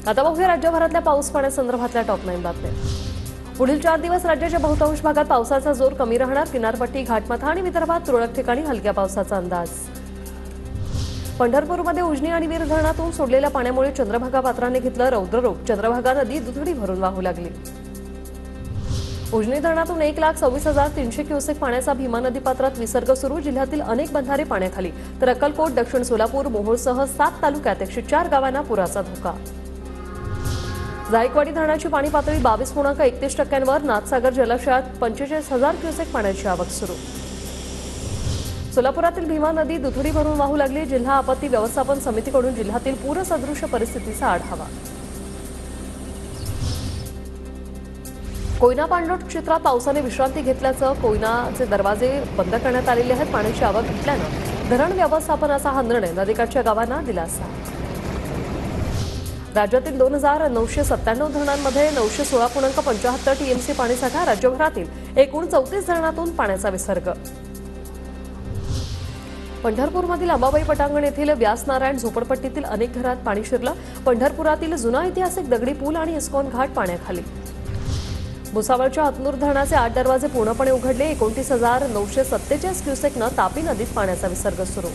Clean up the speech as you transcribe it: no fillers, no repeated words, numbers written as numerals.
आता बघूया राज्यभरातल्या पाऊस पाण्यासंदर्भातल्या टॉप 9 बातम्या। पुढील 4 दिवस राज्याच्या बहुतांश भागात पावसाचा जोर कमी राहणार। किनारपट्टी, घाटमाथा आणि विदर्भात तुरळक ठिकाणी हलक्या पावसाचा अंदाज। पंढरपूरमध्ये उजनी आणि वीर धरणातून सोडलेल्या पाण्यामुळे चंद्रभागा पात्राने घेतलं रौद्ररूप। चंद्रभागा नदी दुथडी भरून वाहू लागली। उजनी धरणातून 1,26,300 क्युसेक पाण्याचा भीमा नदी पात्रात विसर्ग सुरू। जिल्ह्यातील अनेक बंधारे पाण्याखाली, तर अक्कलकोट, दक्षिण सोलापूर, मोहोळसह 7 तालुक्यात 104 गावांना पुराचा धोका। जायकवाडी धरणाची पाणी पातळी 22.31%वर। नाथसागर जलाशयात 45,000 क्युसेक पाण्याची आवक सुरू। सोलापुरातील भीमा नदी दुथडी भरून वाहू लागली। जिल्हा आपत्ती व्यवस्थापन समितीकडून जिल्ह्यातील पूरसदृश परिस्थितीचा आढावा। कोयना पाणलोट क्षेत्रात पावसाने विश्रांती घेतल्याचं। कोयनाचे दरवाजे बंद करण्यात आलेले आहेत। पाण्याची आवक घटल्यानं धरण व्यवस्थापनाचा हा निर्णय नदीकाठच्या गावांना दिलासा। राज्यातील 2,997 धरणांमध्ये 916.75 टीएमसी पाणीसाठा। राज्यभरातील एकूण 34 धरणातून पाण्याचा विसर्ग। पंढरपूरमधील अंबाबाई पटांगण येथील व्यासनारायण झोपडपट्टीतील अनेक घरात पाणी शिरलं। पंढरपुरातील जुना ऐतिहासिक दगडी पूल आणि इस्कॉन घाट पाण्याखाली। भुसावळच्या हतनूर धरणाचे 8 दरवाजे पूर्णपणे उघडले। 29,947 क्युसेकनं तापी नदीत पाण्याचा विसर्ग सुरू।